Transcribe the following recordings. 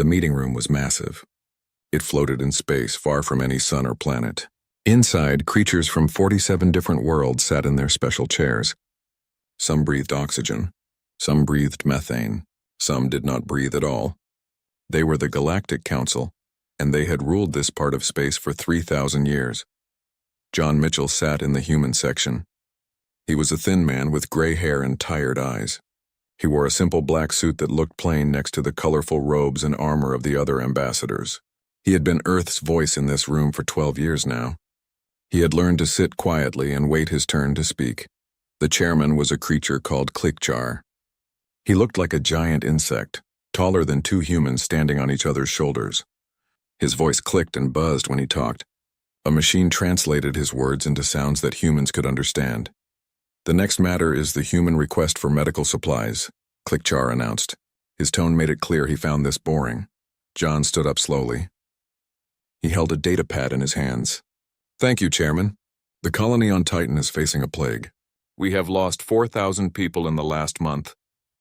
The meeting room was massive. It floated in space, far from any sun or planet. Inside, creatures from 47 different worlds sat in their special chairs. Some breathed oxygen. Some breathed methane. Some did not breathe at all. They were the Galactic Council, and they had ruled this part of space for 3,000 years. John Mitchell sat in the human section. He was a thin man with gray hair and tired eyes. He wore a simple black suit that looked plain next to the colorful robes and armor of the other ambassadors. He had been Earth's voice in this room for 12 years now. He had learned to sit quietly and wait his turn to speak. The chairman was a creature called Klikchar. He looked like a giant insect, taller than two humans standing on each other's shoulders. His voice clicked and buzzed when he talked. A machine translated his words into sounds that humans could understand. "The next matter is the human request for medical supplies," Klikchar announced. His tone made it clear he found this boring. John stood up slowly. He held a data pad in his hands. "Thank you, Chairman. The colony on Titan is facing a plague. We have lost 4,000 people in the last month.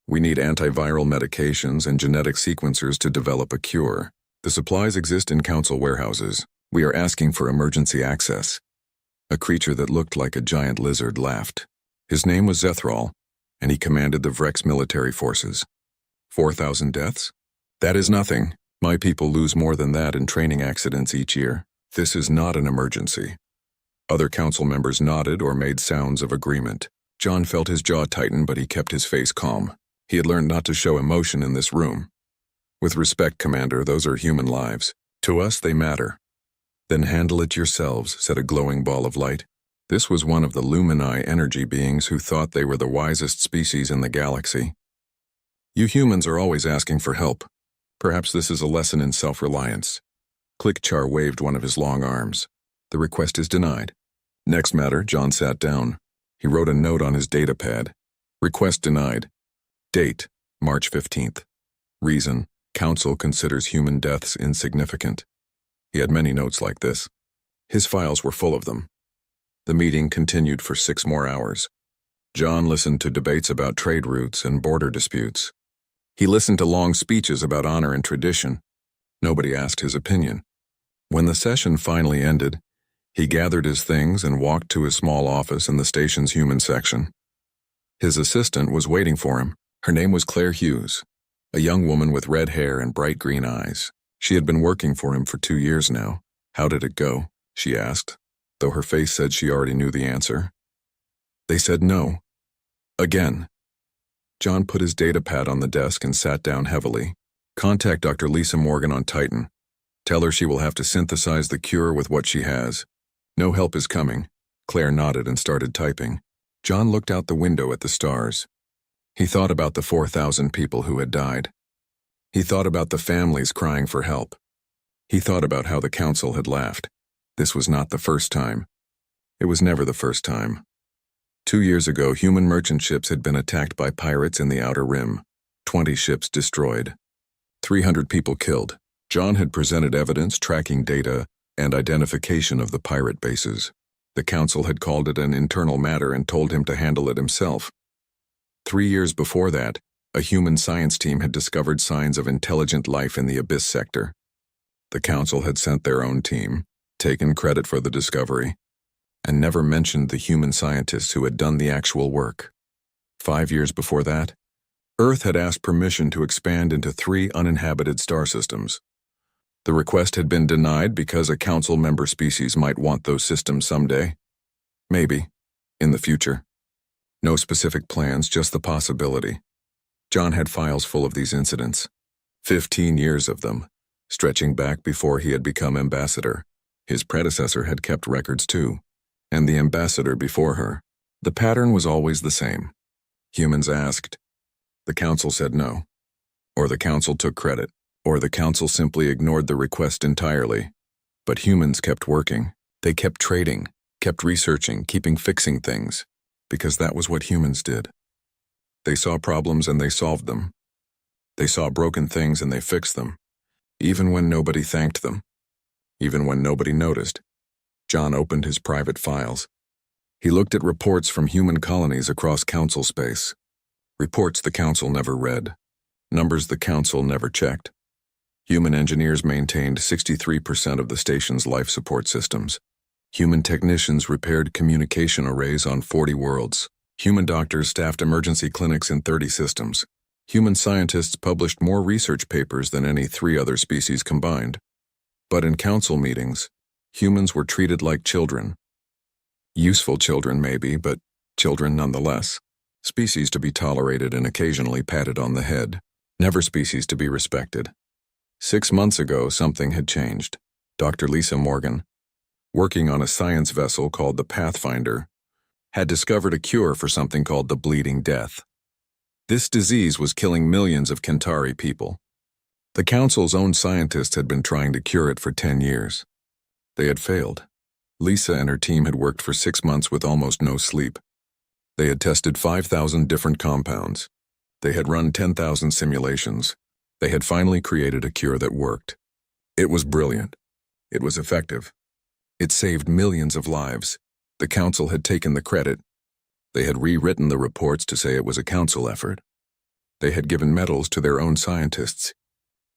We need antiviral medications and genetic sequencers to develop a cure. The supplies exist in council warehouses. We are asking for emergency access." A creature that looked like a giant lizard laughed. His name was Zethral, and he commanded the Vrex military forces. 4,000 deaths? That is nothing. My people lose more than that in training accidents each year. This is not an emergency. Other council members nodded or made sounds of agreement. John felt his jaw tighten, but he kept his face calm. He had learned not to show emotion in this room. "With respect, Commander, those are human lives. To us, they matter." "Then handle it yourselves," said a glowing ball of light. This was one of the Lumini energy beings who thought they were the wisest species in the galaxy. "You humans are always asking for help. Perhaps this is a lesson in self-reliance." Klikchar waved one of his long arms. "The request is denied." Next matter, John sat down. He wrote a note on his data pad. "Request denied. Date, March 15th. Reason, Council considers human deaths insignificant." He had many notes like this. His files were full of them. The meeting continued for 6 more hours. John listened to debates about trade routes and border disputes. He listened to long speeches about honor and tradition. Nobody asked his opinion. When the session finally ended, he gathered his things and walked to his small office in the station's human section. His assistant was waiting for him. Her name was Claire Hughes, a young woman with red hair and bright green eyes. She had been working for him for 2 years now. "How did it go?" she asked, though her face said she already knew the answer. They said no. Again. John put his data pad on the desk and sat down heavily. "Contact Dr. Lisa Morgan on Titan. Tell her she will have to synthesize the cure with what she has. No help is coming." Claire nodded and started typing. John looked out the window at the stars. He thought about the 4,000 people who had died. He thought about the families crying for help. He thought about how the council had laughed. This was not the first time. It was never the first time. 2 years ago, human merchant ships had been attacked by pirates in the Outer Rim. 20 ships destroyed. 300 people killed. John had presented evidence, tracking data, and identification of the pirate bases. The council had called it an internal matter and told him to handle it himself. 3 years before that, a human science team had discovered signs of intelligent life in the Abyss sector. The council had sent their own team, taken credit for the discovery, and never mentioned the human scientists who had done the actual work. 5 years before that, Earth had asked permission to expand into 3 uninhabited star systems. The request had been denied because a council member species might want those systems someday. Maybe, in the future. No specific plans, just the possibility. John had files full of these incidents. 15 years of them, stretching back before he had become ambassador. His predecessor had kept records too, and the ambassador before her. The pattern was always the same. Humans asked. The council said no. Or the council took credit. Or the council simply ignored the request entirely. But humans kept working. They kept trading, kept researching, keeping fixing things, because that was what humans did. They saw problems and they solved them. They saw broken things and they fixed them, even when nobody thanked them, even when nobody noticed. John opened his private files. He looked at reports from human colonies across council space. Reports the council never read. Numbers the council never checked. Human engineers maintained 63% of the station's life support systems. Human technicians repaired communication arrays on 40 worlds. Human doctors staffed emergency clinics in 30 systems. Human scientists published more research papers than any 3 other species combined. But in council meetings, humans were treated like children. Useful children maybe, but children nonetheless. Species to be tolerated and occasionally patted on the head. Never species to be respected. 6 months ago, something had changed. Dr. Lisa Morgan, working on a science vessel called the Pathfinder, had discovered a cure for something called the Bleeding Death. This disease was killing millions of Kentari people. The Council's own scientists had been trying to cure it for 10 years. They had failed. Lisa and her team had worked for 6 months with almost no sleep. They had tested 5,000 different compounds. They had run 10,000 simulations. They had finally created a cure that worked. It was brilliant. It was effective. It saved millions of lives. The Council had taken the credit. They had rewritten the reports to say it was a Council effort. They had given medals to their own scientists.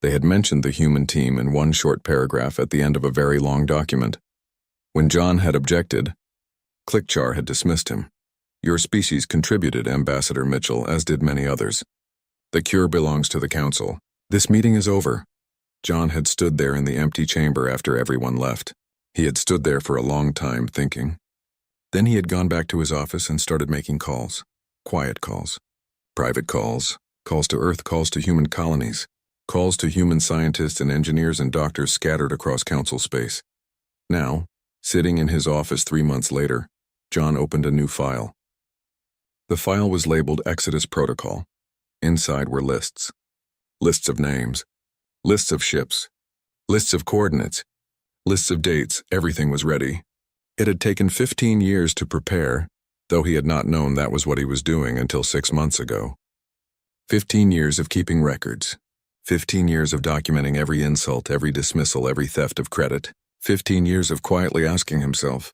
They had mentioned the human team in one short paragraph at the end of a very long document. When John had objected, Clickchar had dismissed him. Your species contributed, Ambassador Mitchell, as did many others. The cure belongs to the Council. This meeting is over. John had stood there in the empty chamber after everyone left. He had stood there for a long time thinking. Then he had gone back to his office and started making calls. Quiet calls. Private calls. Calls to Earth, calls to human colonies. Calls to human scientists and engineers and doctors scattered across Council space. Now, sitting in his office 3 months later, John opened a new file. The file was labeled Exodus Protocol. Inside were lists. Lists of names. Lists of ships. Lists of coordinates. Lists of dates. Everything was ready. It had taken 15 years to prepare, though he had not known that was what he was doing until 6 months ago. 15 years of keeping records. 15 years of documenting every insult, every dismissal, every theft of credit. 15 years of quietly asking himself,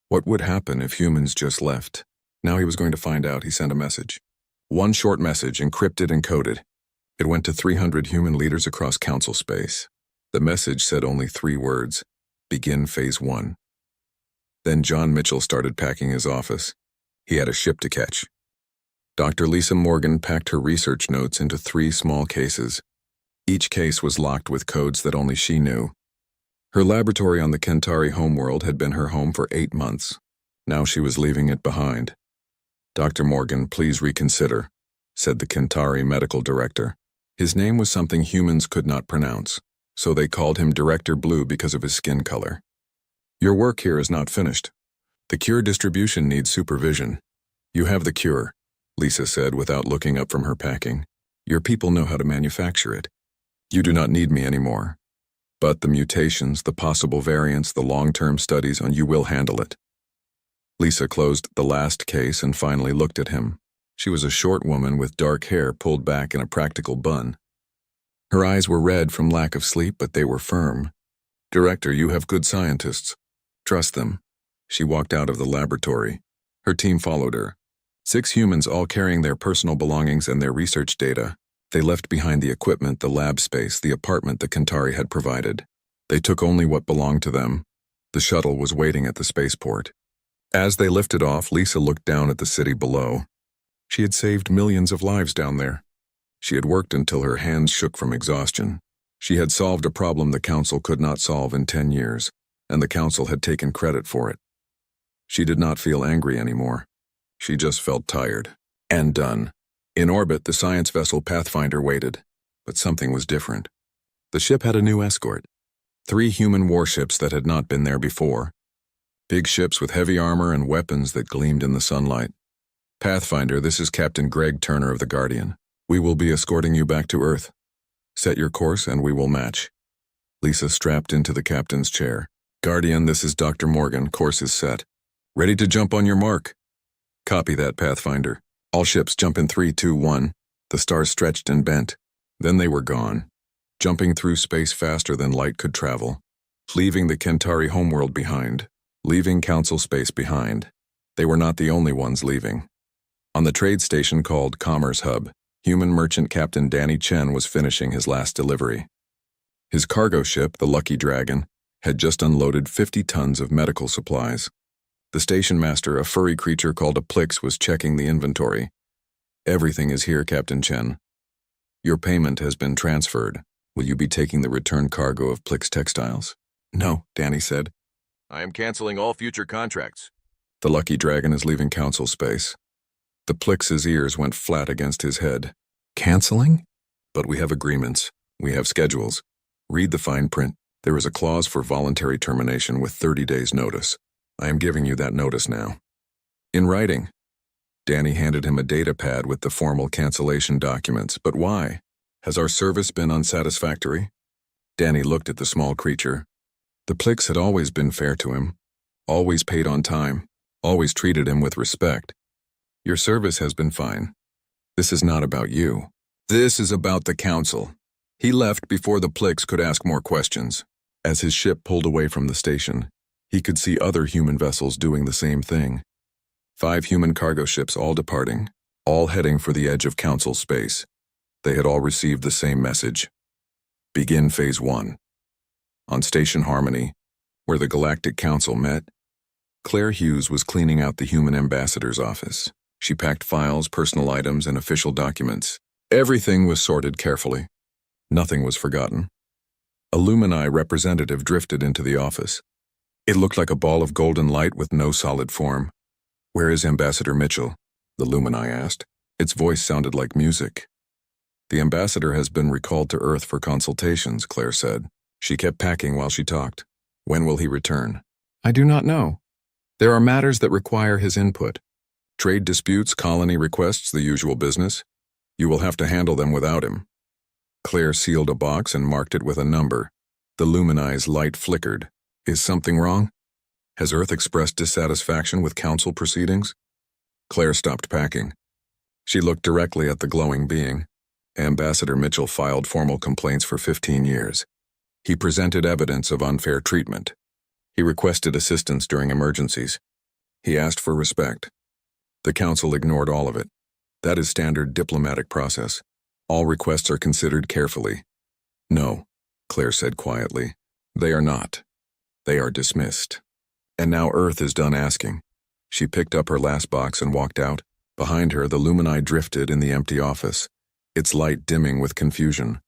what would happen if humans just left? Now he was going to find out. He sent a message. One short message, encrypted and coded. It went to 300 human leaders across Council space. The message said only 3 words. Begin Phase 1. Then John Mitchell started packing his office. He had a ship to catch. Dr. Lisa Morgan packed her research notes into 3 small cases. Each case was locked with codes that only she knew. Her laboratory on the Kentari homeworld had been her home for 8 months. Now she was leaving it behind. Dr. Morgan, please reconsider, said the Kentari medical director. His name was something humans could not pronounce, so they called him Director Blue because of his skin color. Your work here is not finished. The cure distribution needs supervision. You have the cure, Lisa said without looking up from her packing. Your people know how to manufacture it. You do not need me anymore. But the mutations, the possible variants, the long-term studies on you will handle it. Lisa closed the last case and finally looked at him. She was a short woman with dark hair pulled back in a practical bun. Her eyes were red from lack of sleep, but they were firm. Director, you have good scientists. Trust them. She walked out of the laboratory. Her team followed her. 6 humans all carrying their personal belongings and their research data. They left behind the equipment, the lab space, the apartment the Kentari had provided. They took only what belonged to them. The shuttle was waiting at the spaceport. As they lifted off, Lisa looked down at the city below. She had saved millions of lives down there. She had worked until her hands shook from exhaustion. She had solved a problem the Council could not solve in 10 years, and the Council had taken credit for it. She did not feel angry anymore. She just felt tired. And done. In orbit, the science vessel Pathfinder waited, but something was different. The ship had a new escort. 3 human warships that had not been there before. Big ships with heavy armor and weapons that gleamed in the sunlight. Pathfinder, this is Captain Greg Turner of the Guardian. We will be escorting you back to Earth. Set your course and we will match. Lisa strapped into the captain's chair. Guardian, this is Dr. Morgan. Course is set. Ready to jump on your mark. Copy that, Pathfinder. All ships jump in 3, 2, 1. The stars stretched and bent. Then they were gone, jumping through space faster than light could travel, leaving the Kentari homeworld behind, leaving Council space behind. They were not the only ones leaving. On the trade station called Commerce Hub, human merchant Captain Danny Chen was finishing his last delivery. His cargo ship, the Lucky Dragon, had just unloaded 50 tons of medical supplies. The station master, a furry creature called a Plix, was checking the inventory. "Everything is here, Captain Chen. Your payment has been transferred. Will you be taking the return cargo of Plix Textiles?" "No," Danny said. "I am canceling all future contracts." "The Lucky Dragon is leaving council space." The Plix's ears went flat against his head. "Canceling?" "But we have agreements. We have schedules. Read the fine print. There is a clause for voluntary termination with 30 days' notice. I am giving you that notice now." "In writing." Danny handed him a data pad with the formal cancellation documents. "But why? Has our service been unsatisfactory?" Danny looked at the small creature. The Plix had always been fair to him, always paid on time, always treated him with respect. "Your service has been fine. This is not about you. This is about the council." He left before the Plix could ask more questions. As his ship pulled away from the station, he could see other human vessels doing the same thing. 5 human cargo ships all departing, all heading for the edge of council space. They had all received the same message. Begin Phase 1. On Station Harmony, where the Galactic Council met, Claire Hughes was cleaning out the human ambassador's office. She packed files, personal items, and official documents. Everything was sorted carefully. Nothing was forgotten. A Lumini representative drifted into the office. It looked like a ball of golden light with no solid form. "Where is Ambassador Mitchell?" the Lumini asked. Its voice sounded like music. "The ambassador has been recalled to Earth for consultations," Claire said. She kept packing while she talked. "When will he return?" "I do not know. There are matters that require his input. Trade disputes, colony requests, the usual business. You will have to handle them without him." Claire sealed a box and marked it with a number. The Lumini's light flickered. "Is something wrong? Has Earth expressed dissatisfaction with council proceedings?" Claire stopped packing. She looked directly at the glowing being. Ambassador Mitchell filed formal complaints for 15 years. He presented evidence of unfair treatment. He requested assistance during emergencies. He asked for respect. The council ignored all of it. That is standard diplomatic process. All requests are considered carefully. "No," Claire said quietly. "They are not. They are dismissed." And now Earth is done asking. She picked up her last box and walked out. Behind her, the Lumini drifted in the empty office, its light dimming with confusion.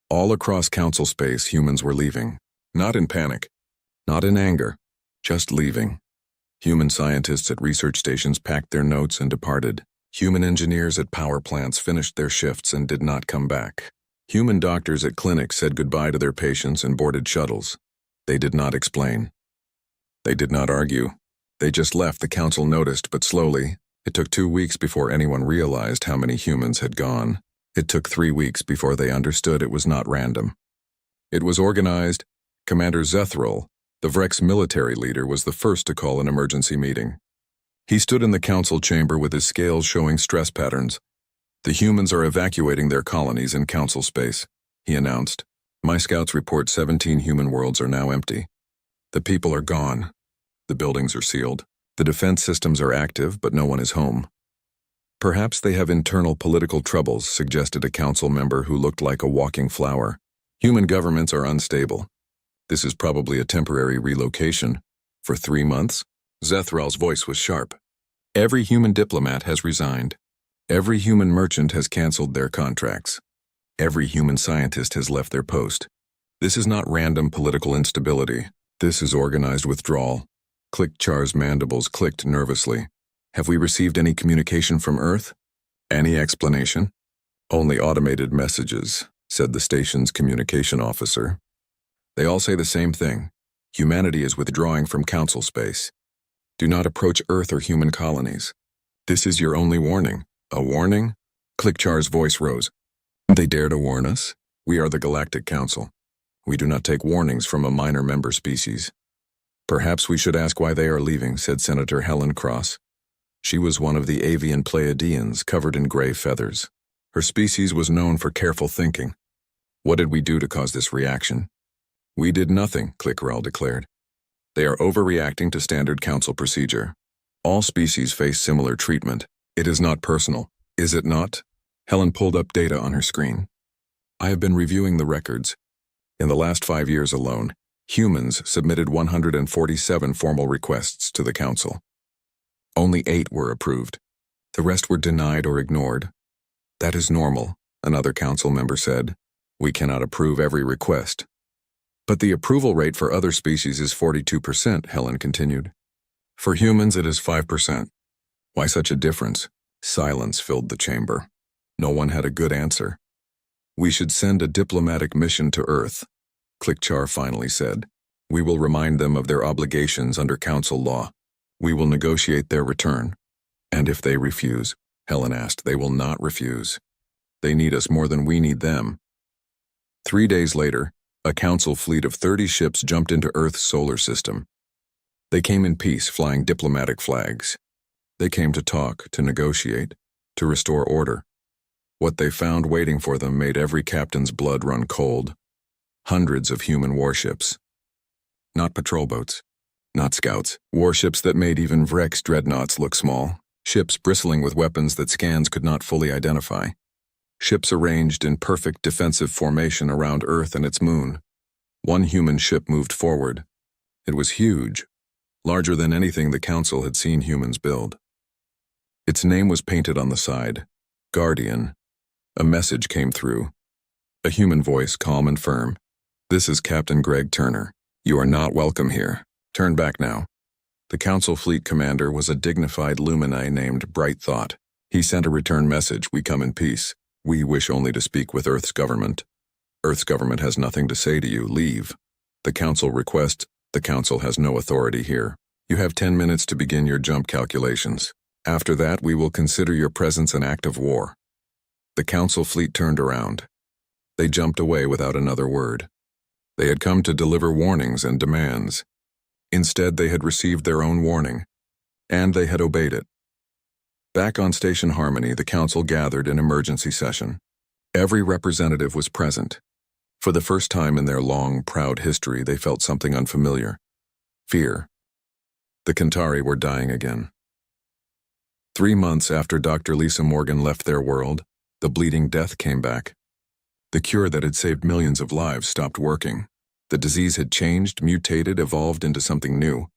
All across council space, humans were leaving. Not in panic, not in anger, just leaving. Human scientists at research stations packed their notes and departed. Human engineers at power plants finished their shifts and did not come back. Human doctors at clinics said goodbye to their patients and boarded shuttles. They did not explain. They did not argue. They just left. The council noticed, but slowly. It took 2 weeks before anyone realized how many humans had gone. It took 3 weeks before they understood it was not random. It was organized. Commander Zethral, the Vrex military leader, was the first to call an emergency meeting. He stood in the council chamber with his scales showing stress patterns. "The humans are evacuating their colonies in council space," he announced. "My scouts report 17 human worlds are now empty. The people are gone. The buildings are sealed. The defense systems are active, but no one is home." "Perhaps they have internal political troubles," suggested a council member who looked like a walking flower. "Human governments are unstable. This is probably a temporary relocation. For 3 months?" Zethral's voice was sharp. "Every human diplomat has resigned. Every human merchant has canceled their contracts. Every human scientist has left their post. This is not random political instability. This is organized withdrawal." Clickchar's mandibles clicked nervously. "Have we received any communication from Earth? Any explanation?" "Only automated messages," said the station's communication officer. "They all say the same thing. Humanity is withdrawing from council space. Do not approach Earth or human colonies. This is your only warning." "A warning?" Clickchar's voice rose. "They dare to warn us? We are the Galactic Council. We do not take warnings from a minor member species." "Perhaps we should ask why they are leaving," said Senator Helen Cross. She was one of the avian Pleiadians covered in gray feathers. Her species was known for careful thinking. "What did we do to cause this reaction?" "We did nothing," Clickrell declared. "They are overreacting to standard council procedure. All species face similar treatment. It is not personal, is it not?" Helen pulled up data on her screen. "I have been reviewing the records. In the last 5 years alone, humans submitted 147 formal requests to the Council. Only 8 were approved. The rest were denied or ignored. That is normal, another council member said. We cannot approve every request. But the approval rate for other species is 42%, Helen continued. For humans, it is 5%. Why such a difference? Silence filled the chamber. No one had a good answer. We should send a diplomatic mission to Earth, Klikchar finally said. We will remind them of their obligations under Council law. We will negotiate their return. And if they refuse, Helen asked, they will not refuse. They need us more than we need them. 3 days later, a Council fleet of 30 ships jumped into Earth's solar system. They came in peace, flying diplomatic flags. They came to talk, to negotiate, to restore order. What they found waiting for them made every captain's blood run cold. Hundreds of human warships. Not patrol boats, not scouts. Warships that made even Vrek's dreadnoughts look small. Ships bristling with weapons that scans could not fully identify. Ships arranged in perfect defensive formation around Earth and its moon. One human ship moved forward. It was huge, larger than anything the Council had seen humans build. Its name was painted on the side, Guardian. A message came through. A human voice, calm and firm. This is Captain Greg Turner. You are not welcome here. Turn back now. The Council fleet commander was a dignified Lumine named Bright Thought. He sent a return message, we come in peace. We wish only to speak with Earth's government. Earth's government has nothing to say to you, leave. The Council requests, the Council has no authority here. You have 10 minutes to begin your jump calculations. After that, we will consider your presence an act of war. The Council fleet turned around. They jumped away without another word. They had come to deliver warnings and demands. Instead, they had received their own warning, and they had obeyed it. Back on Station Harmony, the Council gathered in emergency session. Every representative was present. For the first time in their long, proud history, they felt something unfamiliar. Fear. The Kentari were dying again. 3 months after Dr. Lisa Morgan left their world, the bleeding death came back. The cure that had saved millions of lives stopped working. The disease had changed, mutated, evolved into something new,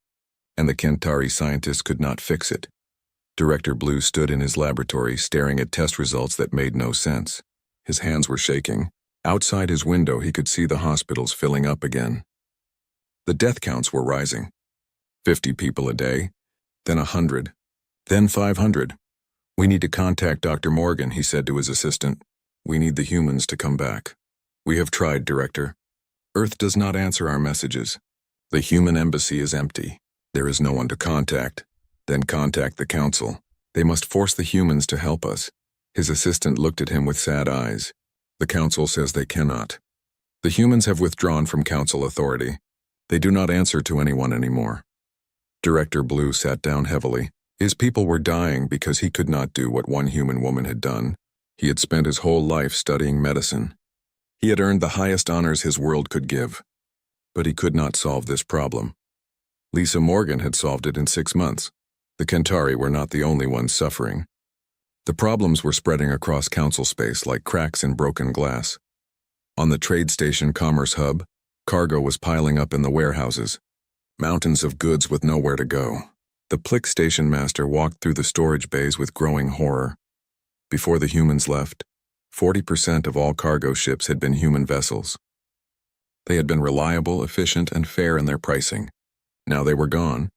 and the Kentari scientists could not fix it. Director Blue stood in his laboratory, staring at test results that made no sense. His hands were shaking. Outside his window, he could see the hospitals filling up again. The death counts were rising. 50 people a day, then 100, then 500. We need to contact Dr. Morgan, he said to his assistant. We need the humans to come back. We have tried, Director. Earth does not answer our messages. The human embassy is empty. There is no one to contact. Then contact the Council. They must force the humans to help us. His assistant looked at him with sad eyes. The Council says they cannot. The humans have withdrawn from Council authority. They do not answer to anyone anymore. Director Blue sat down heavily. His people were dying because he could not do what one human woman had done. He had spent his whole life studying medicine. He had earned the highest honors his world could give. But he could not solve this problem. Lisa Morgan had solved it in 6 months. The Kentari were not the only ones suffering. The problems were spreading across Council space like cracks in broken glass. On the trade station Commerce Hub, cargo was piling up in the warehouses. Mountains of goods with nowhere to go. The Plick station master walked through the storage bays with growing horror. Before the humans left, 40% of all cargo ships had been human vessels. They had been reliable, efficient, and fair in their pricing. Now they were gone,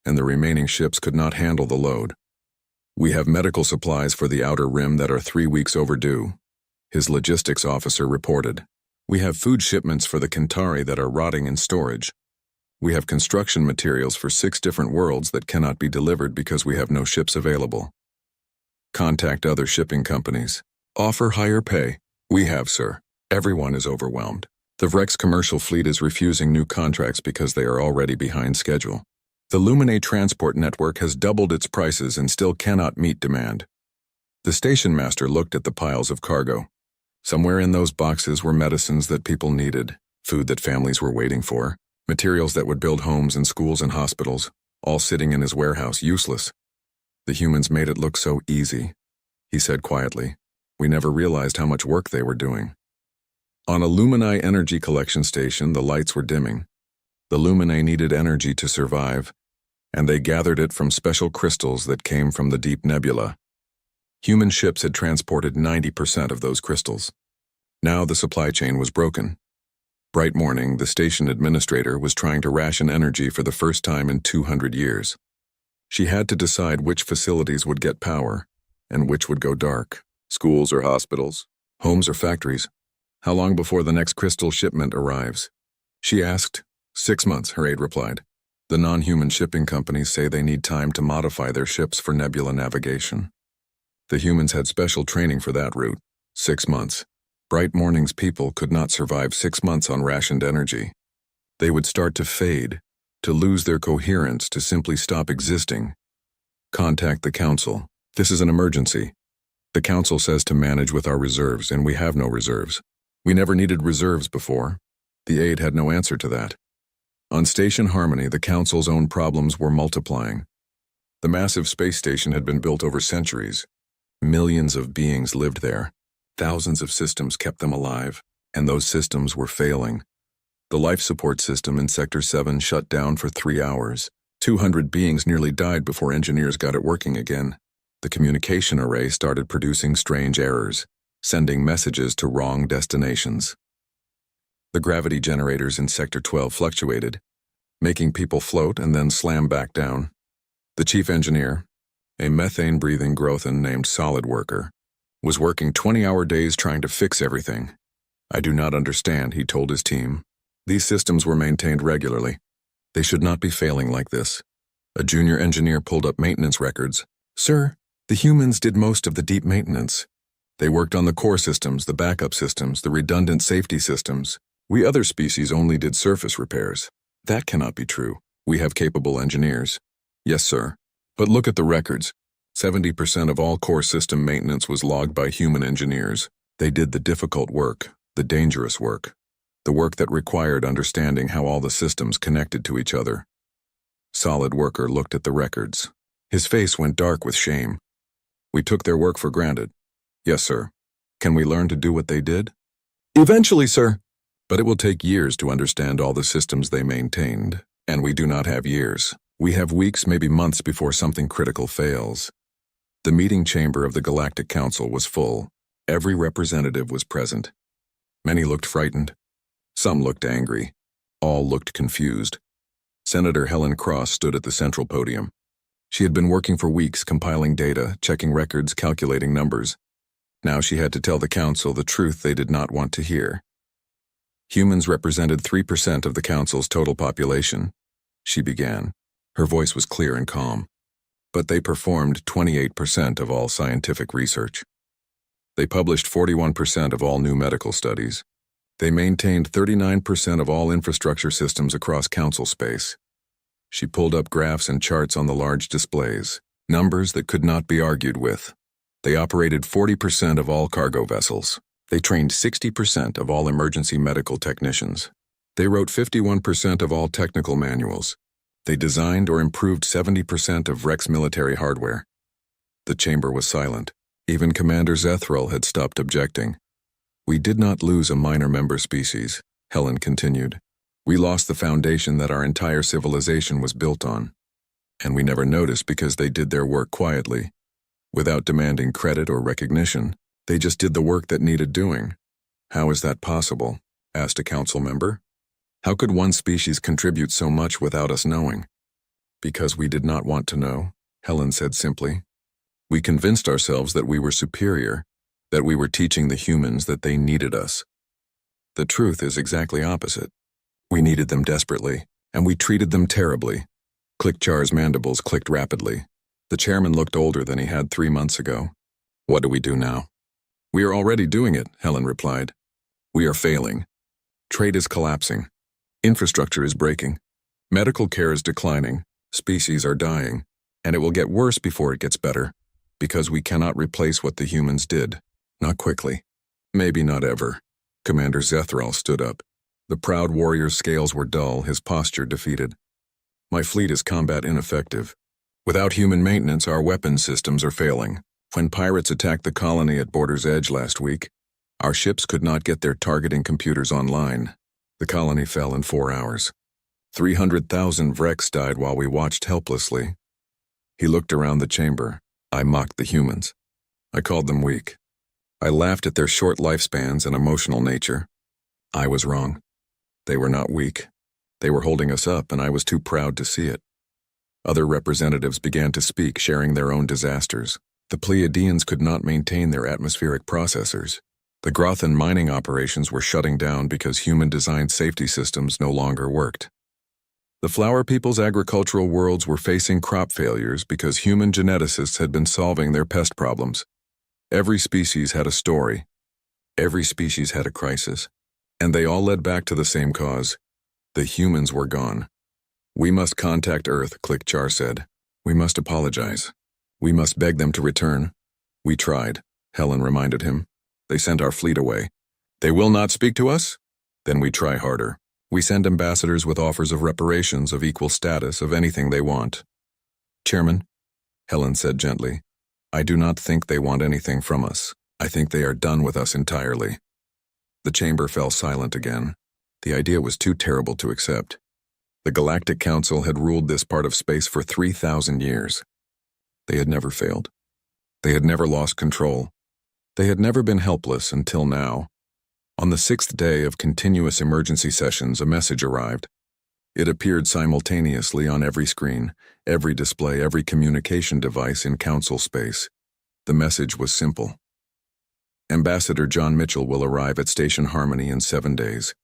and the remaining ships could not handle the load. We have medical supplies for the outer rim that are 3 weeks overdue, his logistics officer reported. We have food shipments for the Kentari that are rotting in storage. We have construction materials for 6 different worlds that cannot be delivered because we have no ships available. Contact other shipping companies. Offer higher pay. We have, sir. Everyone is overwhelmed. The Vrex commercial fleet is refusing new contracts because they are already behind schedule. The Lumine transport network has doubled its prices and still cannot meet demand. The station master looked at the piles of cargo. Somewhere in those boxes were medicines that people needed, food that families were waiting for, materials that would build homes and schools and hospitals, all sitting in his warehouse, useless. The humans made it look so easy, he said quietly. We never realized how much work they were doing. On a Lumini energy collection station, the lights were dimming. The Lumini needed energy to survive, and they gathered it from special crystals that came from the deep nebula. Human ships had transported 90% of those crystals. Now the supply chain was broken. Bright morning, the station administrator was trying to ration energy for the first time in 200 years. She had to decide which facilities would get power and which would go dark. Schools or hospitals, homes or factories. How long before the next crystal shipment arrives? She asked. 6 months, her aide replied. The non-human shipping companies say they need time to modify their ships for nebula navigation. The humans had special training for that route. 6 months. Bright morning's people could not survive 6 months on rationed energy. They would start to fade, to lose their coherence, to simply stop existing. Contact the council. This is an emergency. The council says to manage with our reserves, and we have no reserves. We never needed reserves before. The aide had no answer to that. On Station Harmony, the council's own problems were multiplying. The massive space station had been built over centuries. Millions of beings lived there. Thousands of systems kept them alive, and those systems were failing. The life support system in Sector 7 shut down for 3 hours. 200 beings nearly died before engineers got it working again. The communication array started producing strange errors, sending messages to wrong destinations. The gravity generators in Sector 12 fluctuated, making people float and then slam back down. The chief engineer, a methane-breathing Grothan named Solid Worker, was working 20-hour days trying to fix everything. I do not understand, he told his team. These systems were maintained regularly. They should not be failing like this. A junior engineer pulled up maintenance records. Sir, the humans did most of the deep maintenance. They worked on the core systems, the backup systems, the redundant safety systems. We other species only did surface repairs. That cannot be true. We have capable engineers. Yes, sir. But look at the records. 70% of all core system maintenance was logged by human engineers. They did the difficult work, the dangerous work, the work that required understanding how all the systems connected to each other. Solid Worker looked at the records. His face went dark with shame. We took their work for granted. Yes, sir. Can we learn to do what they did? Eventually, sir. But it will take years to understand all the systems they maintained, and we do not have years. We have weeks, maybe months before something critical fails. The meeting chamber of the Galactic Council was full. Every representative was present. Many looked frightened. Some looked angry. All looked confused. Senator Helen Cross stood at the central podium. She had been working for weeks, compiling data, checking records, calculating numbers. Now she had to tell the council the truth they did not want to hear. Humans represented 3% of the council's total population. She began. Her voice was clear and calm. But they performed 28% of all scientific research. They published 41% of all new medical studies. They maintained 39% of all infrastructure systems across council space. She pulled up graphs and charts on the large displays, numbers that could not be argued with. They operated 40% of all cargo vessels. They trained 60% of all emergency medical technicians. They wrote 51% of all technical manuals. They designed or improved 70% of Rex military hardware. The chamber was silent. Even Commander Zethral had stopped objecting. We did not lose a minor member species, Helen continued. We lost the foundation that our entire civilization was built on. And we never noticed because they did their work quietly. Without demanding credit or recognition, they just did the work that needed doing. How is that possible? Asked a council member. How could one species contribute so much without us knowing? Because we did not want to know, Helen said simply. We convinced ourselves that we were superior, that we were teaching the humans that they needed us. The truth is exactly opposite. We needed them desperately, and we treated them terribly. Clickchar's mandibles clicked rapidly. The chairman looked older than he had 3 months ago. What do we do now? We are already doing it, Helen replied. We are failing. Trade is collapsing. Infrastructure is breaking. Medical care is declining. Species are dying. And it will get worse before it gets better, because we cannot replace what the humans did. Not quickly. Maybe not ever. Commander Zethral stood up. The proud warrior's scales were dull, his posture defeated. My fleet is combat ineffective. Without human maintenance, our weapons systems are failing. When pirates attacked the colony at Border's Edge last week, Our ships could not get their targeting computers online. The colony fell in 4 hours. 300,000 Vrex died while we watched helplessly. He looked around the chamber. I mocked the humans. I called them weak. I laughed at their short lifespans and emotional nature. I was wrong. They were not weak. They were holding us up, and I was too proud to see it. Other representatives began to speak, sharing their own disasters. The Pleiadians could not maintain their atmospheric processors. The Grothan mining operations were shutting down because human-designed safety systems no longer worked. The Flower People's agricultural worlds were facing crop failures because human geneticists had been solving their pest problems. Every species had a story. Every species had a crisis. And they all led back to the same cause. The humans were gone. We must contact Earth, Klikchar said. We must apologize. We must beg them to return. We tried, Helen reminded him. They sent our fleet away. They will not speak to us? Then we try harder. We send ambassadors with offers of reparations of equal status of anything they want. Chairman, Helen said gently, I do not think they want anything from us. I think they are done with us entirely. The chamber fell silent again. The idea was too terrible to accept. The Galactic Council had ruled this part of space for 3,000 years. They had never failed. They had never lost control. They had never been helpless until now. On the 6th day of continuous emergency sessions, a message arrived. It appeared simultaneously on every screen, every display, every communication device in Council space. The message was simple. Ambassador John Mitchell will arrive at Station Harmony in 7 days.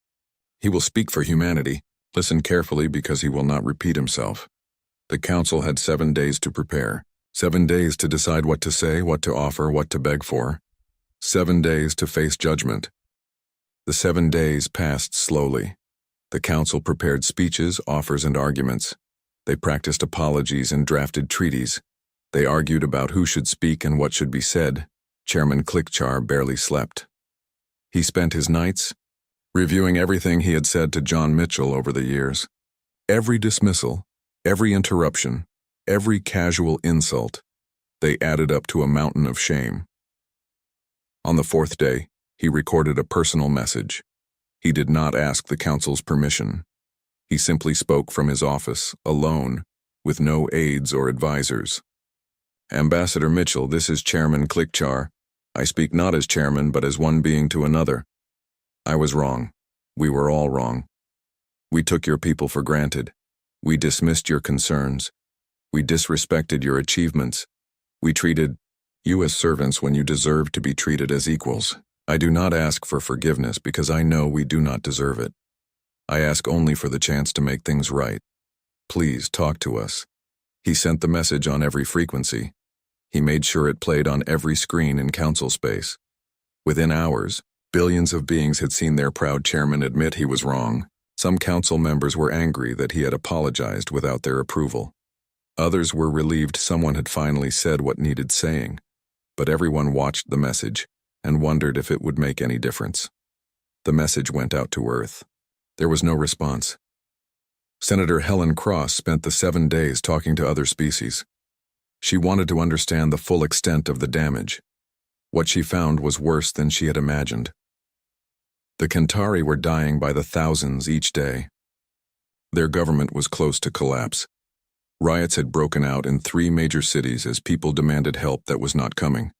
He will speak for humanity. Listen carefully because he will not repeat himself. The Council had 7 days to prepare. 7 days to decide what to say, what to offer, what to beg for. 7 days to face judgment. The 7 days passed slowly. The Council prepared speeches, offers, and arguments. They practiced apologies and drafted treaties. They argued about who should speak and what should be said. Chairman Klikchar barely slept. He spent his nights reviewing everything he had said to John Mitchell over the years. Every dismissal, every interruption, every casual insult, they added up to a mountain of shame. On the 4th day, he recorded a personal message. He did not ask the Council's permission. He simply spoke from his office, alone, with no aides or advisors. Ambassador Mitchell, this is Chairman Klikchar. I speak not as chairman, but as one being to another. I was wrong. We were all wrong. We took your people for granted. We dismissed your concerns. We disrespected your achievements. We treated you as servants when you deserved to be treated as equals. I do not ask for forgiveness because I know we do not deserve it. I ask only for the chance to make things right. Please talk to us. He sent the message on every frequency. He made sure it played on every screen in Council space. Within hours, billions of beings had seen their proud chairman admit he was wrong. Some Council members were angry that he had apologized without their approval. Others were relieved someone had finally said what needed saying. But everyone watched the message and wondered if it would make any difference. The message went out to Earth. There was no response. Senator Helen Cross spent the 7 days talking to other species. She wanted to understand the full extent of the damage. What she found was worse than she had imagined. The Kentari were dying by the thousands each day. Their government was close to collapse. Riots had broken out in 3 major cities as people demanded help that was not coming.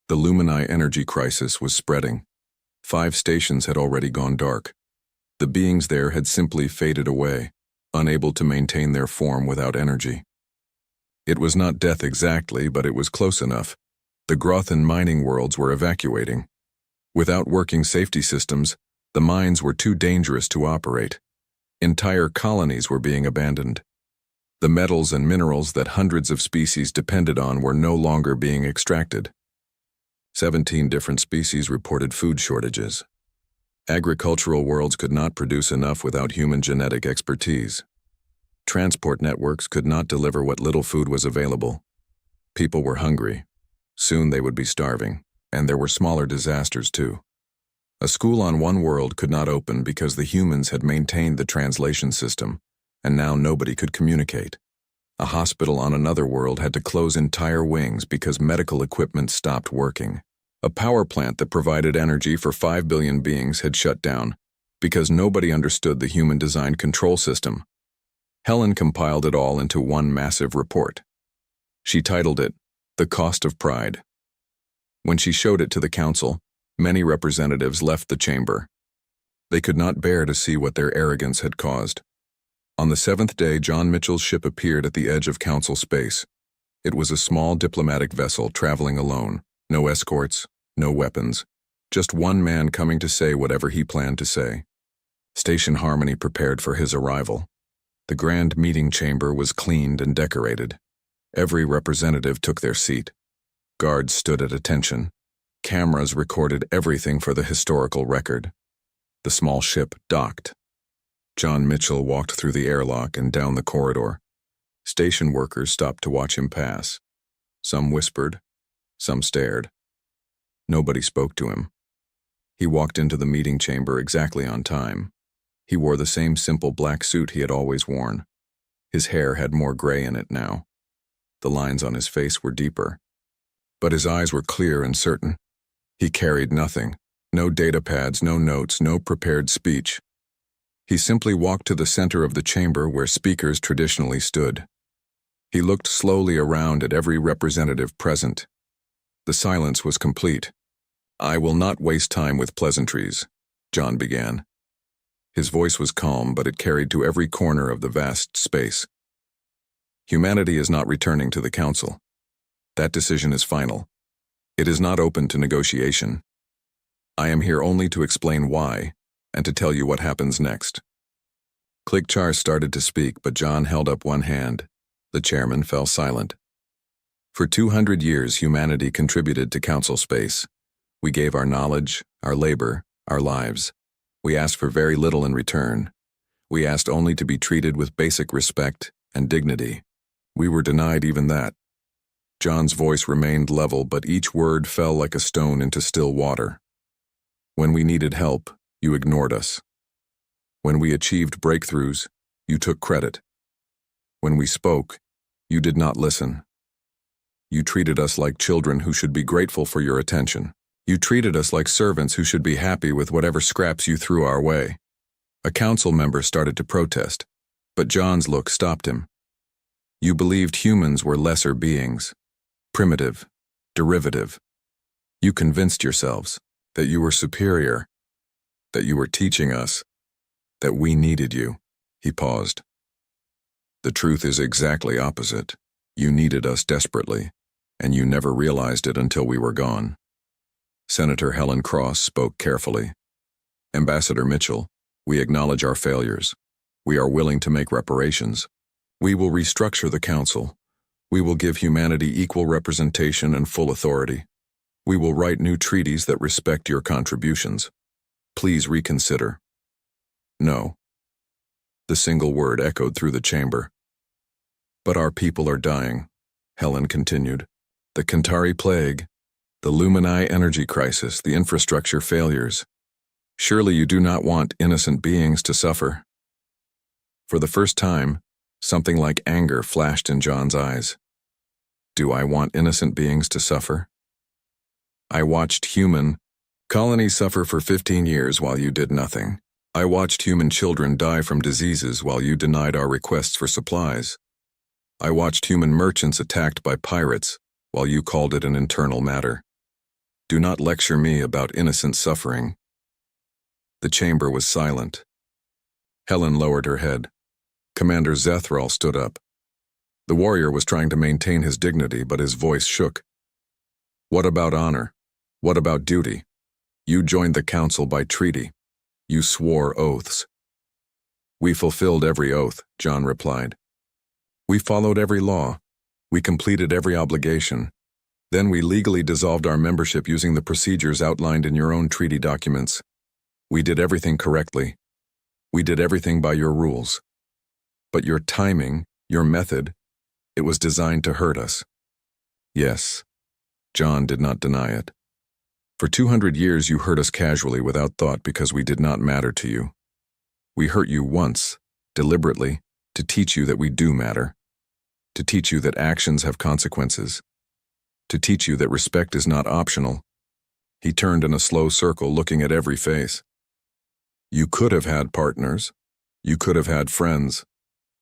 The Lumini energy crisis was spreading. 5 stations had already gone dark. The beings there had simply faded away, unable to maintain their form without energy. It was not death exactly, but it was close enough. The Grothan mining worlds were evacuating. Without working safety systems, the mines were too dangerous to operate. Entire colonies were being abandoned. The metals and minerals that hundreds of species depended on were no longer being extracted. 17 different species reported food shortages. Agricultural worlds could not produce enough without human genetic expertise. Transport networks could not deliver what little food was available. People were hungry. Soon they would be starving, and there were smaller disasters too. A school on one world could not open because the humans had maintained the translation system, and now nobody could communicate. A hospital on another world had to close entire wings because medical equipment stopped working. A power plant that provided energy for 5 billion beings had shut down because nobody understood the human-designed control system. Helen compiled it all into one massive report. She titled it, The Cost of Pride. When she showed it to the council, many representatives left the chamber. They could not bear to see what their arrogance had caused. On the 7th day, John Mitchell's ship appeared at the edge of council space. It was a small diplomatic vessel traveling alone, no escorts, no weapons, just one man coming to say whatever he planned to say. Station Harmony prepared for his arrival. The grand meeting chamber was cleaned and decorated. Every representative took their seat. Guards stood at attention. Cameras recorded everything for the historical record. The small ship docked. John Mitchell walked through the airlock and down the corridor. Station workers stopped to watch him pass. Some whispered, some stared. Nobody spoke to him. He walked into the meeting chamber exactly on time. He wore the same simple black suit he had always worn. His hair had more gray in it now. The lines on his face were deeper. But his eyes were clear and certain. He carried nothing. No data pads, no notes, no prepared speech. He simply walked to the center of the chamber where speakers traditionally stood. He looked slowly around at every representative present. The silence was complete. "I will not waste time with pleasantries," John began. His voice was calm, but it carried to every corner of the vast space. "Humanity is not returning to the council. That decision is final. It is not open to negotiation. I am here only to explain why, and to tell you what happens next." Klikchar started to speak, but John held up one hand. The chairman fell silent. For 200 years, humanity contributed to council space. We gave our knowledge, our labor, our lives. We asked for very little in return. We asked only to be treated with basic respect and dignity. We were denied even that. John's voice remained level, but each word fell like a stone into still water. When we needed help, you ignored us. When we achieved breakthroughs, you took credit. When we spoke, you did not listen. You treated us like children who should be grateful for your attention. You treated us like servants who should be happy with whatever scraps you threw our way. A council member started to protest, but John's look stopped him. You believed humans were lesser beings, primitive, derivative. You convinced yourselves that you were superior, that you were teaching us, that we needed you. He paused. The truth is exactly opposite. You needed us desperately, and you never realized it until we were gone. Senator Helen Cross spoke carefully. Ambassador Mitchell, we acknowledge our failures. We are willing to make reparations. We will restructure the council. We will give humanity equal representation and full authority. We will write new treaties that respect your contributions. Please reconsider. No. The single word echoed through the chamber. But our people are dying, Helen continued. The Kantari plague, the Lumini energy crisis, the infrastructure failures. Surely you do not want innocent beings to suffer. For the first time, something like anger flashed in John's eyes. Do I want innocent beings to suffer? I watched human colonies suffer for 15 years while you did nothing. I watched human children die from diseases while you denied our requests for supplies. I watched human merchants attacked by pirates while you called it an internal matter. Do not lecture me about innocent suffering. The chamber was silent. Helen lowered her head. Commander Zethral stood up. The warrior was trying to maintain his dignity, but his voice shook. What about honor? What about duty? You joined the council by treaty. You swore oaths. We fulfilled every oath, John replied. We followed every law. We completed every obligation. Then we legally dissolved our membership using the procedures outlined in your own treaty documents. We did everything correctly. We did everything by your rules. But your timing, your method, it was designed to hurt us. Yes, John did not deny it. For 200 years you hurt us casually without thought because we did not matter to you. We hurt you once, deliberately, to teach you that we do matter. To teach you that actions have consequences. To teach you that respect is not optional, He turned in a slow circle, looking at every face. You could have had partners. You could have had friends.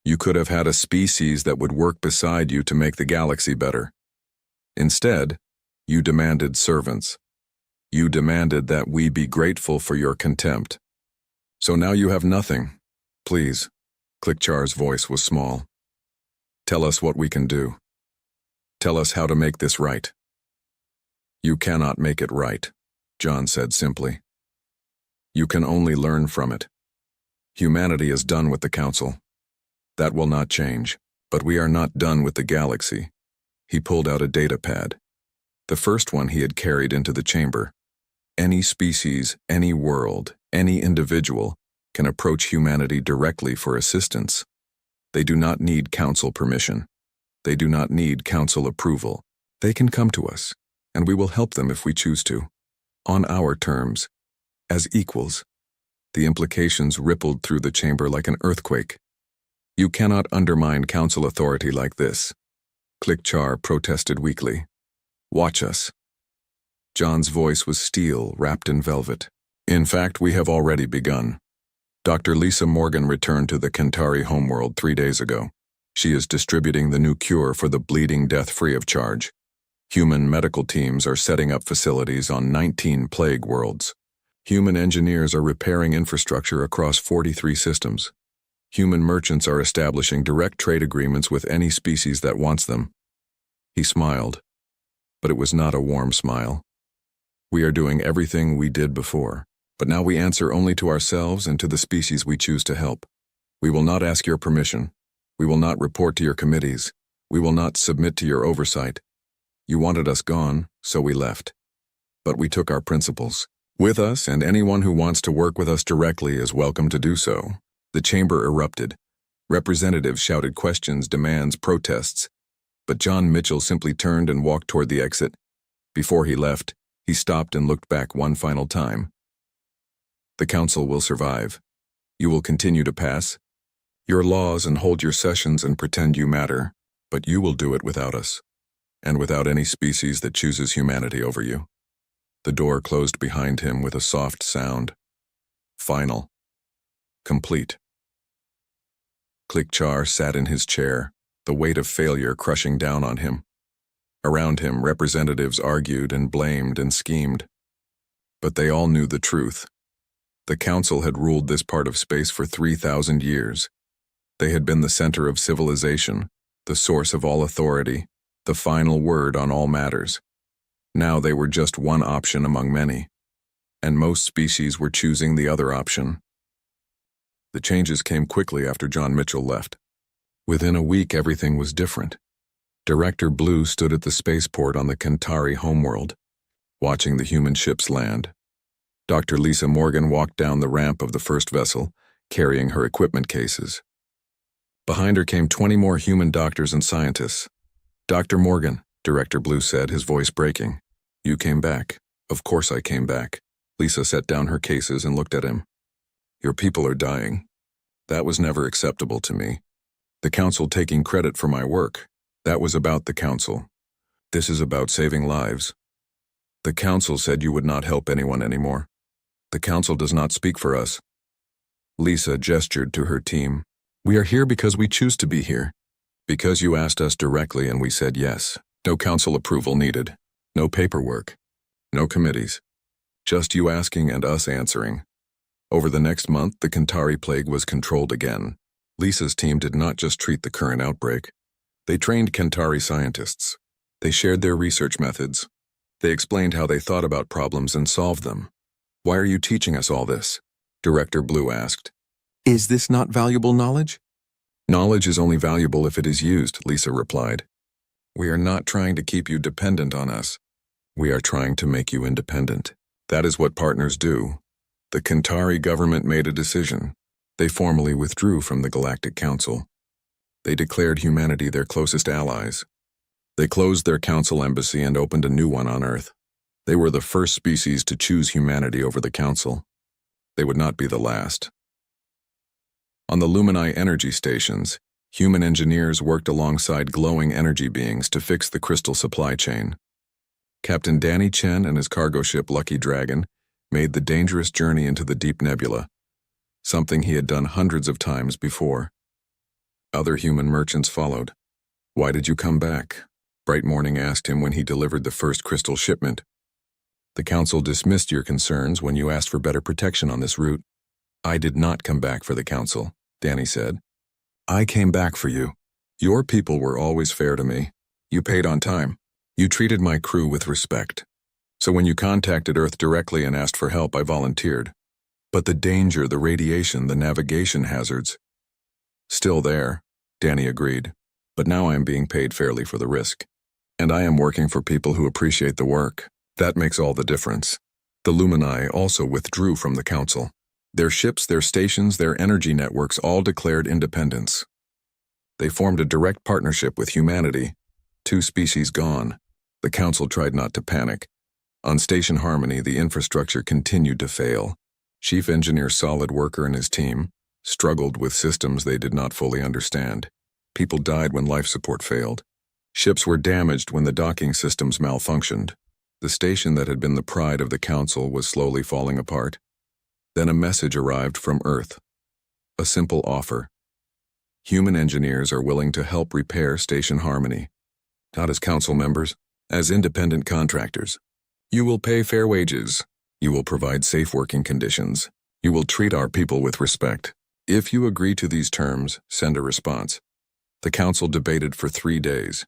You could have had a species that would work beside you to make the galaxy better. Instead, you demanded servants. You demanded that we be grateful for your contempt. So now you have nothing. Please. Klikchar's voice was small. Tell us what we can do. Tell us how to make this right. You cannot make it right, John said simply. You can only learn from it. Humanity is done with the Council. That will not change, but we are not done with the galaxy. He pulled out a data pad. The first one he had carried into the chamber. Any species, any world, any individual can approach humanity directly for assistance. They do not need Council permission. They do not need Council approval. They can come to us, and we will help them if we choose to. On our terms, as equals. The implications rippled through the chamber like an earthquake. You cannot undermine Council authority like this. Klikchar protested weakly. Watch us. John's voice was steel wrapped in velvet. In fact, we have already begun. Dr. Lisa Morgan returned to the Kentari homeworld 3 days ago. She is distributing the new cure for the bleeding death free of charge. Human medical teams are setting up facilities on 19 plague worlds. Human engineers are repairing infrastructure across 43 systems. Human merchants are establishing direct trade agreements with any species that wants them. He smiled, but it was not a warm smile. We are doing everything we did before, but now we answer only to ourselves and to the species we choose to help. We will not ask your permission. We will not report to your committees. We will not submit to your oversight. You wanted us gone, so we left. But we took our principles with us, and anyone who wants to work with us directly is welcome to do so. The chamber erupted. Representatives shouted questions, demands, protests. But John Mitchell simply turned and walked toward the exit. Before he left, he stopped and looked back one final time. The Council will survive. You will continue to pass your laws and hold your sessions and pretend you matter, but you will do it without us, and without any species that chooses humanity over you. The door closed behind him with a soft sound. Final. Complete. Klikchar sat in his chair, the weight of failure crushing down on him. Around him, representatives argued and blamed and schemed. But they all knew the truth. The Council had ruled this part of space for 3,000 years. They had been the center of civilization, the source of all authority, the final word on all matters. Now they were just one option among many, and most species were choosing the other option. The changes came quickly after John Mitchell left. Within a week, everything was different. Director Blue stood at the spaceport on the Kentari homeworld, watching the human ships land. Dr. Lisa Morgan walked down the ramp of the first vessel, carrying her equipment cases. Behind her came 20 more human doctors and scientists. Dr. Morgan, Director Blue said, his voice breaking. You came back. Of course I came back. Lisa set down her cases and looked at him. Your people are dying. That was never acceptable to me. The Council taking credit for my work. That was about the Council. This is about saving lives. The Council said you would not help anyone anymore. The Council does not speak for us. Lisa gestured to her team. We are here because we choose to be here. Because you asked us directly and we said yes. No Council approval needed. No paperwork. No committees. Just you asking and us answering. Over the next month, the Kentari plague was controlled again. Lisa's team did not just treat the current outbreak. They trained Kentari scientists. They shared their research methods. They explained how they thought about problems and solved them. Why are you teaching us all this? Director Blue asked. Is this not valuable knowledge? Knowledge is only valuable if it is used, Lisa replied. We are not trying to keep you dependent on us. We are trying to make you independent. That is what partners do. The Kentari government made a decision. They formally withdrew from the Galactic Council. They declared humanity their closest allies. They closed their Council embassy and opened a new one on Earth. They were the first species to choose humanity over the Council. They would not be the last. On the Lumini energy stations, human engineers worked alongside glowing energy beings to fix the crystal supply chain. Captain Danny Chen and his cargo ship Lucky Dragon made the dangerous journey into the deep nebula, something he had done hundreds of times before. Other human merchants followed. "Why did you come back?" Bright Morning asked him when he delivered the first crystal shipment. "The Council dismissed your concerns when you asked for better protection on this route." "I did not come back for the Council," Danny said. "I came back for you. Your people were always fair to me. You paid on time. You treated my crew with respect. So when you contacted Earth directly and asked for help, I volunteered. But the danger, the radiation, the navigation hazards. Still there," Danny agreed. "But now I am being paid fairly for the risk. And I am working for people who appreciate the work. That makes all the difference." The Lumini also withdrew from the Council. Their ships, their stations, their energy networks all declared independence. They formed a direct partnership with humanity. 2 species gone. The Council tried not to panic. On Station Harmony, the infrastructure continued to fail. Chief Engineer Solid Worker and his team struggled with systems they did not fully understand. People died when life support failed. Ships were damaged when the docking systems malfunctioned. The station that had been the pride of the Council was slowly falling apart. Then a message arrived from Earth. A simple offer. Human engineers are willing to help repair Station Harmony. Not as Council members, as independent contractors. You will pay fair wages. You will provide safe working conditions. You will treat our people with respect. If you agree to these terms, send a response. The Council debated for 3 days.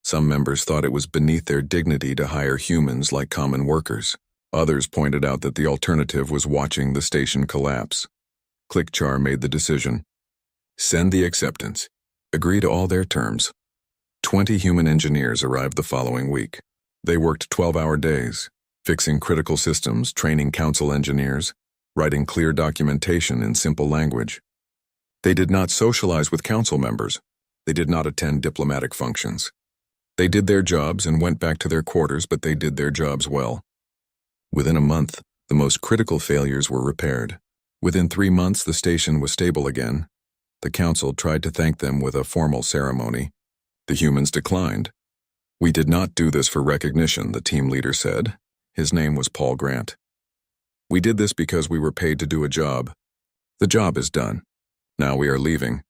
Some members thought it was beneath their dignity to hire humans like common workers. Others pointed out that the alternative was watching the station collapse. Clickchar made the decision. Send the acceptance. Agree to all their terms. 20 human engineers arrived the following week. They worked 12-hour days, fixing critical systems, training Council engineers, writing clear documentation in simple language. They did not socialize with Council members. They did not attend diplomatic functions. They did their jobs and went back to their quarters, but they did their jobs well. Within a month, the most critical failures were repaired. Within 3 months, the station was stable again. The Council tried to thank them with a formal ceremony. The humans declined. "We did not do this for recognition," the team leader said. His name was Paul Grant. "We did this because we were paid to do a job. The job is done. Now we are leaving."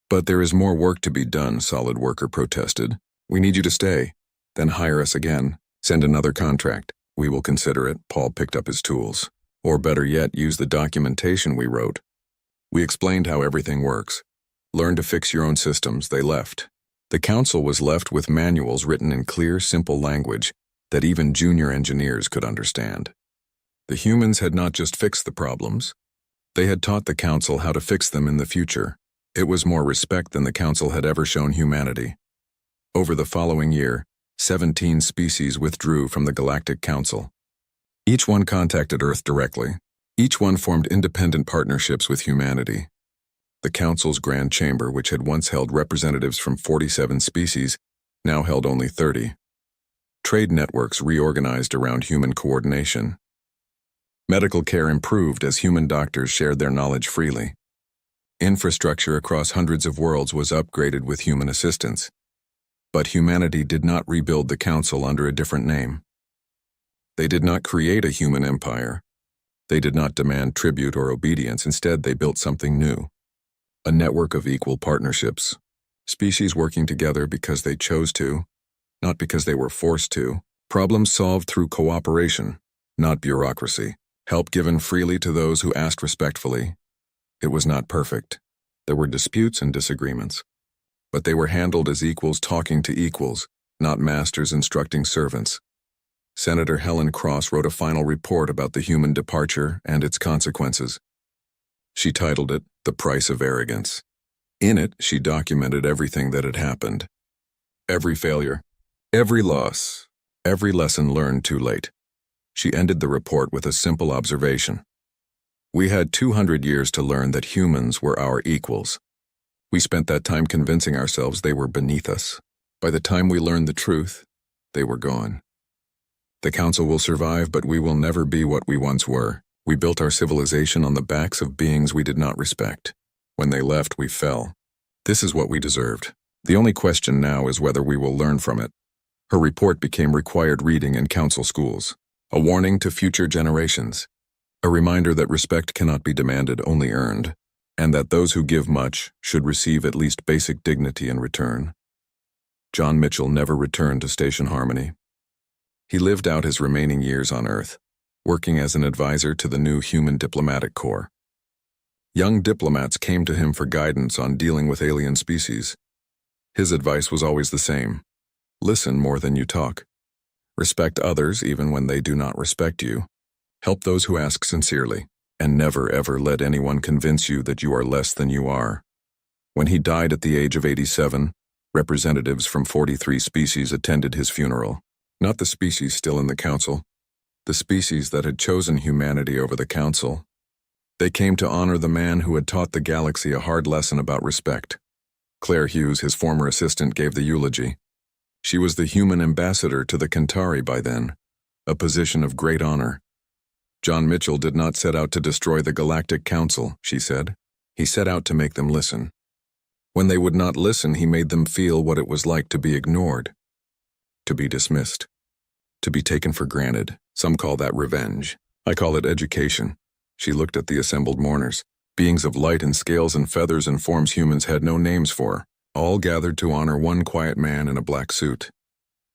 "But there is more work to be done," Solid Worker protested. "We need you to stay. Then hire us again. Send another contract. We will consider it." Paul picked up his tools. "Or better yet, use the documentation we wrote. We explained how everything works. Learn to fix your own systems." They left. The Council was left with manuals written in clear, simple language that even junior engineers could understand. The humans had not just fixed the problems. They had taught the Council how to fix them in the future. It was more respect than the Council had ever shown humanity. Over the following year, 17 species withdrew from the Galactic Council. Each one contacted Earth directly. Each one formed independent partnerships with humanity. The Council's Grand Chamber, which had once held representatives from 47 species, now held only 30. Trade networks reorganized around human coordination. Medical care improved as human doctors shared their knowledge freely. Infrastructure across hundreds of worlds was upgraded with human assistance. But humanity did not rebuild the Council under a different name. They did not create a human empire. They did not demand tribute or obedience. Instead, they built something new. A network of equal partnerships. Species working together because they chose to, not because they were forced to. Problems solved through cooperation, not bureaucracy. Help given freely to those who asked respectfully. It was not perfect. There were disputes and disagreements. But they were handled as equals talking to equals, not masters instructing servants. Senator Helen Cross wrote a final report about the human departure and its consequences. She titled it, "The Price of Arrogance." In it, she documented everything that had happened. Every failure, every loss, every lesson learned too late. She ended the report with a simple observation. We had 200 years to learn that humans were our equals. We spent that time convincing ourselves they were beneath us. By the time we learned the truth, they were gone. The Council will survive, but we will never be what we once were. We built our civilization on the backs of beings we did not respect. When they left, we fell. This is what we deserved. The only question now is whether we will learn from it. Her report became required reading in council schools, a warning to future generations, a reminder that respect cannot be demanded, only earned, and that those who give much should receive at least basic dignity in return. John Mitchell never returned to Station Harmony. He lived out his remaining years on Earth, working as an advisor to the new Human Diplomatic Corps. Young diplomats came to him for guidance on dealing with alien species. His advice was always the same: listen more than you talk. Respect others even when they do not respect you. Help those who ask sincerely, and never ever let anyone convince you that you are less than you are. When he died at the age of 87, representatives from 43 species attended his funeral. Not the species still in the council, the species that had chosen humanity over the council. They came to honor the man who had taught the galaxy a hard lesson about respect. Claire Hughes, his former assistant, gave the eulogy. She was the human ambassador to the Kentari by then, a position of great honor. John Mitchell did not set out to destroy the Galactic Council, she said. He set out to make them listen. When they would not listen, he made them feel what it was like to be ignored, to be dismissed, to be taken for granted. Some call that revenge. I call it education. She looked at the assembled mourners, beings of light and scales and feathers and forms humans had no names for, all gathered to honor one quiet man in a black suit.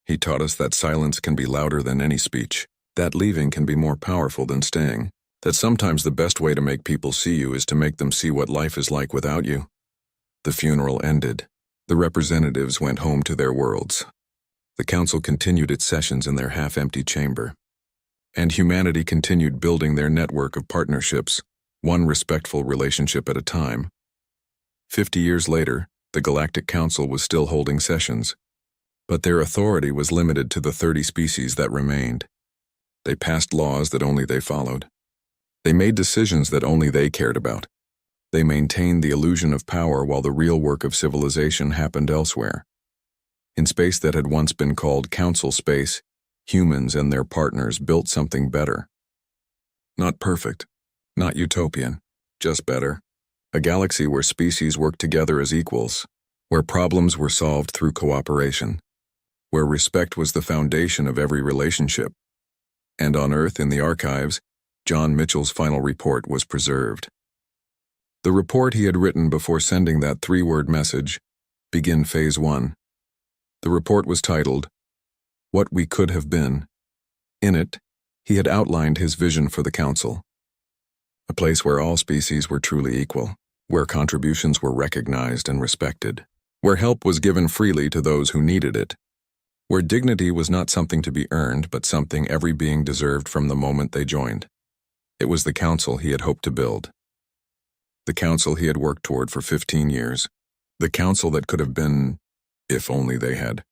He taught us that silence can be louder than any speech, that leaving can be more powerful than staying, that sometimes the best way to make people see you is to make them see what life is like without you. The funeral ended. The representatives went home to their worlds. The council continued its sessions in their half-empty chamber. And humanity continued building their network of partnerships, one respectful relationship at a time. 50 years later, the Galactic Council was still holding sessions, but their authority was limited to the 30 species that remained. They passed laws that only they followed. They made decisions that only they cared about. They maintained the illusion of power while the real work of civilization happened elsewhere. In space that had once been called Council Space, humans and their partners built something better. Not perfect, not utopian, just better. A galaxy where species worked together as equals, where problems were solved through cooperation, where respect was the foundation of every relationship. And on Earth, in the archives, John Mitchell's final report was preserved. The report he had written before sending that 3-word message, "Begin Phase 1. The report was titled, "What We Could Have Been." In it, he had outlined his vision for the Council. A place where all species were truly equal, where contributions were recognized and respected, where help was given freely to those who needed it, where dignity was not something to be earned but something every being deserved from the moment they joined. It was the Council he had hoped to build. The Council he had worked toward for 15 years. The Council that could have been, if only they had